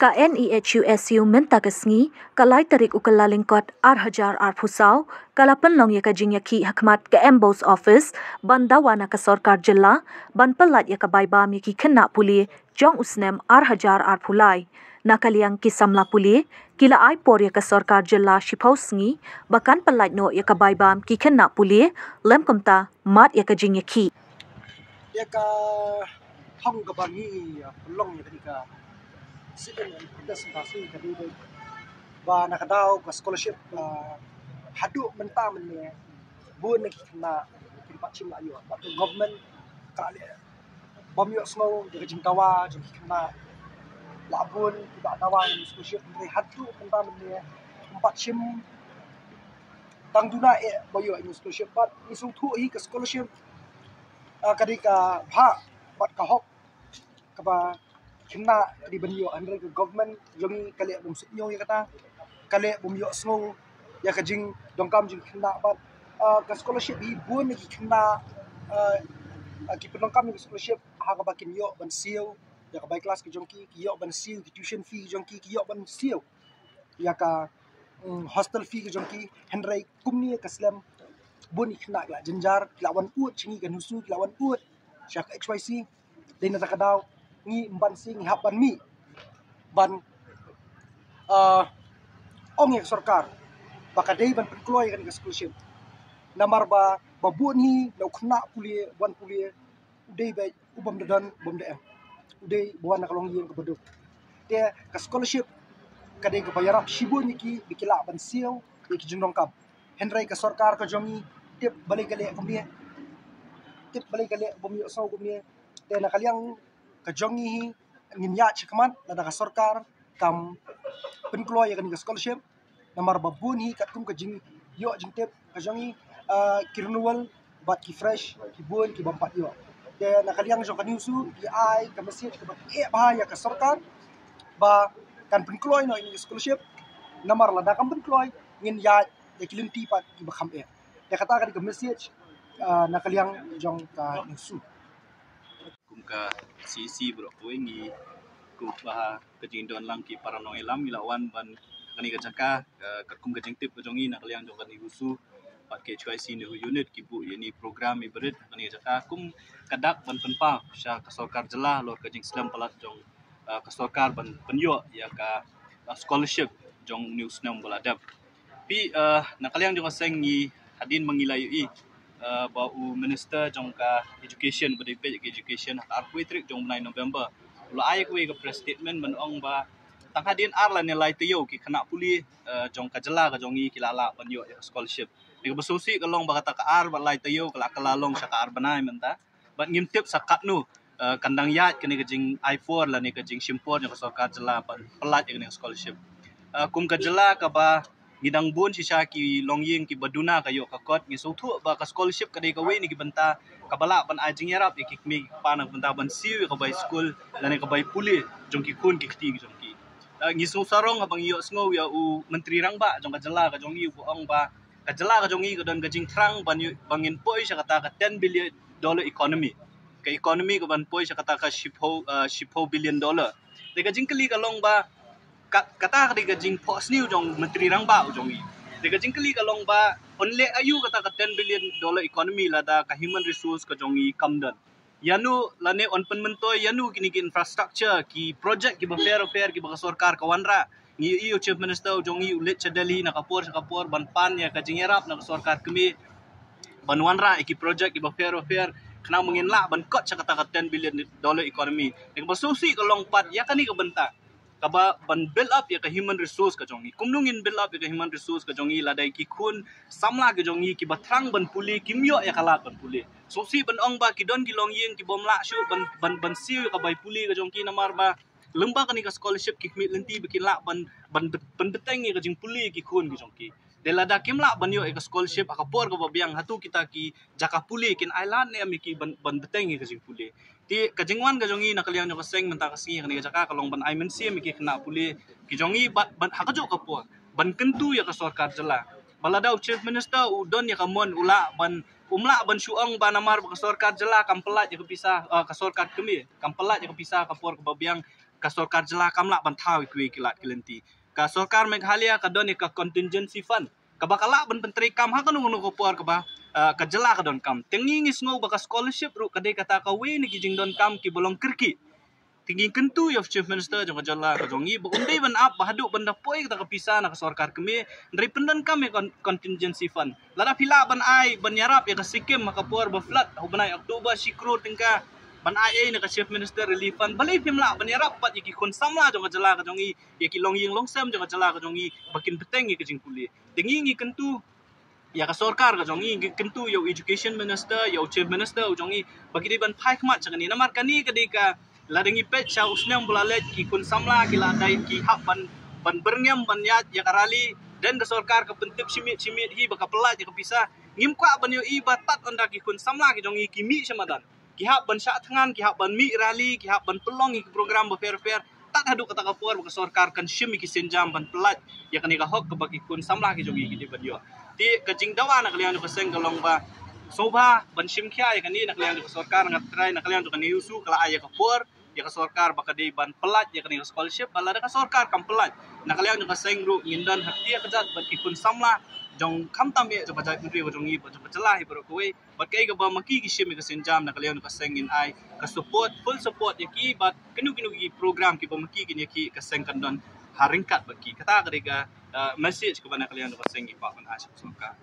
KNEHUSU mentakesngi kalai terik ukala lingkot Ar-Hajar Ar-Fusau kalapan long ya kajing ya ki hakmat ke Embos Office bandawana ke Sorkar Jilla ban pelat ya ke baibam ya ki kena puli jong usnem Ar-Hajar Ar-Fulai nakaliang ki samla puli kila ai por ya ke Sorkar Jilla Shipausngi bahkan pelat no ya ke baibam ki kena puli lem kumta mat ya kajing ya ki ya ka hong ka bangi long ya ketika sila kita sempasi tadi ba nakadaw ka scholarship hadu menta men bu nak kena kimpak cim ayo but the government kali bom yo small de jingkawa jing kena labun tidak dawa scholarship dari hadu menta men kimpak cim tang duna boyo ini scholarship but isu thu hi ka scholarship kadika bha bat ka hok ka kena di benyo andre ke government jongi kali bum sitnyo ya kata kali bum yo snow ya kajing dongkam jing kena bat ka scholarship hi bun ni kena ki pendongkam ni scholarship ha ka bakin yo ban siu ya ka by class ki jongki ki yo ban siu ki tuition fee jongki ki yo ban siu ya ka hostel fee ki jongki henry kumni ka slam bun ni kena la jenjar lawan ut chingi kan husu lawan ut syak xyc dina takadaw ngi ban sing hapan mi ban ong yang sarkar bakadei ban penkloy kan scholarship namar ba babun hi no khna pulie ban pulie udei ba ubam dan bom de udei buan nakalong yin ke beduk te ka scholarship kadei ka bayarap shibun ki bikila ban siu ki jindong kam henry ka sarkar ka jongi tip balik kale kumie tip balik kale bom yo sau kumie te nakaliang kajongi hi ngin ya chikman la daga sarkar kam penkloy ya kan scholarship namar babun hi katum ka jing yo jing tep kajongi ki renewal bat ki fresh ki bun ki bampat yo te nakaliang jo kan yusu ki ai ka message ka bahaya ka sarkar ba kan penkloy no ini scholarship namar la daga penkloy ngin ya kilinti pat ki bakham te kata ka message nakaliang jong ka yusu ka CC bro ko ingi ku bah kajing don lang ki para no elam ilawan ban kani ka jaka ka kum kajing tip jongi nak liang jong kani usu pat ke HYC ni unit ki bu ini program ibrit kani jaka kum kadak ban penpa sya ka sarkar jela lor kajing slam palat jong ka sarkar ban penyo ya ka scholarship jong news nam baladap pi nak liang jong seng ni hadin mengilayui bau minister jongka education beri page education arpui trik jong 9 November lo ai ku ke press statement menong ba tang hadin arla nilai tiyo ki kena puli jongka jela ka jongi kilala banyo scholarship ni besusi kalong ba kata ka ar ba lai tiyo kala kalalong sa ka ar banai menta bat ngimtip sakat nu kandang yat kini kejing i4 la ni kejing simpor jong sarkar jela pelat ni scholarship kum ka jela ka ba ngidang bun si ki longying ki baduna kayo kakot ngi suthu ba ka scholarship kadai ka we ni ki benta kabala ban ajing yarap ki mi panang benta ban siu ka bay school lani ka bay puli jong ki kun ki kti jong ki ngi su sarong abang yo sngo ya u menteri rang ba jong ka jela ka jong yu ong ba ka jela ka jong ka don ka jing trang bangin poi sa kata ka 10 billion dollar economy ka economy ka ban poi sa kata ka $10 billion de ka jing kali ka long ba kata ka jing post new jong menteri rang ba jong i de ka jing kali ka long ba onle ayu kata ka $10 billion economy la da ka human resource ka jong i kamdan yanu lane on pen mentoy yanu kini ki infrastructure ki project ki ba fair ki ba sarkar ka wanra ngi iyo chief minister jong i ulet chadali na kapor ban pan ya ka jing yarap na sarkar kemi ban wanra ki project ki ba fair kena menginla ban kot sa kata ka $10 billion economy de ba susi ka long pat ya kani ka benta kaba ban build up ya ka human resource ka jongi kumnungin build up ya ka human resource ka jongi ladai ki kun samla ka jongi ki batrang ban puli kimyo ya kalat ban puli so si ban ong ba ki don ki long yin ki bomla shu ban siu ka bai puli ka jongi namar ba lemba ka ni ka scholarship ki kmit lenti bikin la ban beteng ka jing puli ki kun ki jongi de lada kimla ban yo ka scholarship akapor ka babiang hatu kita ki jaka puli kin island ne ami ki ban beteng ka jing puli ti kajingwan ka jongi nakaliang no kaseng menta kasi kani jaka kalong ban aimen si mi ki kena puli ki jongi ban hakajo ka po ban kentu ya ka sarkar jela baladaw chief minister udon ya kamon ula ban umla ban syuang ban amar ka sorkar jela kam pelat je kepisah ka sorkar kemi kam pelat je kepisah ka por ka babiang ka sorkar jela kamla ban thawi kui kilat kelenti ka sorkar Meghalaya ka don ka contingency fund ka bakala ban penteri kam ha kanu ko por ka ba ka jela ka don kam tengi ngis ngau ba ka scholarship ru ka de kata ka we ni kijing don kam ki bolong kirki tinggi kentu ya chief minister jong jala ka jongi ba undai ban ap bahadu ban dapoi ka pisah na ka sorkar kemi dari pendan kami contingency fund lada pila ban ai ban yarap ya ka sikim maka puar ba flat hubanai Oktober sikro tingka ban ai na ka chief minister relief fund balai pimla ban yarap pat iki kon samla jong jala ka jongi ya ki long ying long sam jong jala ka jongi bakin peteng ki jing puli tinggi ngi kentu ya ka sorkar ka jongi kentu ya education minister ya chief minister jongi bagi di ban phai khmat chakani namar kani kadika ladengi pet cha usnyam bulalet ki kun samla ki ladai ki hak ban berngam ban yat ya karali dan ke sorkar ke pentip simit hi baka pelat ya kepisah ngim kwa ban yo i batat anda ki kun samla ki jongi ki mi samadan ki hak ban syak tangan ki hak ban mi rali ki hak ban pelong ki program ba fair tak hadu kata kapur baka sorkar kan shimi ki senjam ban pelat ya kani ka hok ke baki kun samla ki jongi ki di badio ti kajing dawa na kalian ko seng galong ba Sobha ban simkhya ya kani nak liang sorkar ngat try nak liang kan yusu kala aya ka por ya ka sorkar baka di ban pelat ya kani scholarship bala ka sorkar kam pelat nak liang ka seng ru ngindan hatia ka jat ban kipun samla jong khamtam ye ba jat kri jong i ba celah i bro koi ba kai ka ba maki ki sim ka senjam nak liang ka seng in ai ka support full support ya ki ba kenu ki program ki ba maki ki ki ka seng kan don haringkat baki kata ka message kepada kalian ka seng ki pa ban asap sorkar